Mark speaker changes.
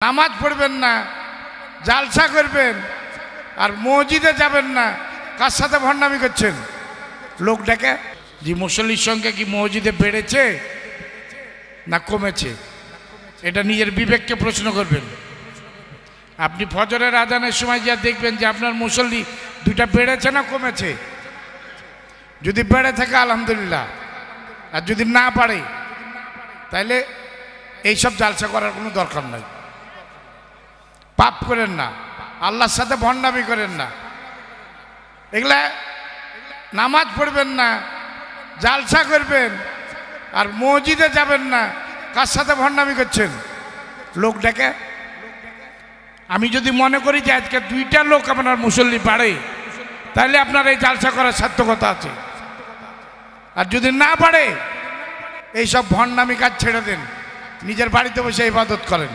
Speaker 1: নামাজ পড়বেন না, জালসা করবেন আর মসজিদে যাবেন না। কার সাথে ভণ্ডামি করছেন? লোক ডেকে যে মুসল্লির সংখ্যা কি মসজিদে বেড়েছে না কমেছে? এটা নিজের বিবেককে প্রশ্ন করবেন। আপনি ফজরের আজানের সময় যা দেখবেন যে আপনার মুসল্লি দুইটা বেড়েছে না কমেছে। যদি বেড়ে থাকে আলহামদুলিল্লাহ, আর যদি না বাড়ে তাহলে এইসব জালসা করার কোনো দরকার নাই। পাপ করেন না, আল্লাহর সাথে ভণ্ডামি করেন না। এগুলা নামাজ পড়বেন না, জালসা করবেন আর মসজিদে যাবেন না। কার সাথে ভণ্ডামি করছেন? লোক ডেকে। আমি যদি মনে করি যে আজকে দুইটা লোক আপনার মুসল্লি বাড়ে, তাহলে আপনার এই জালসা করার সার্থকতা আছে। আর যদি না বাড়ে, এইসব ভণ্ডামি কাজ ছেড়ে দেন, নিজের বাড়িতে বসে ইবাদত করেন।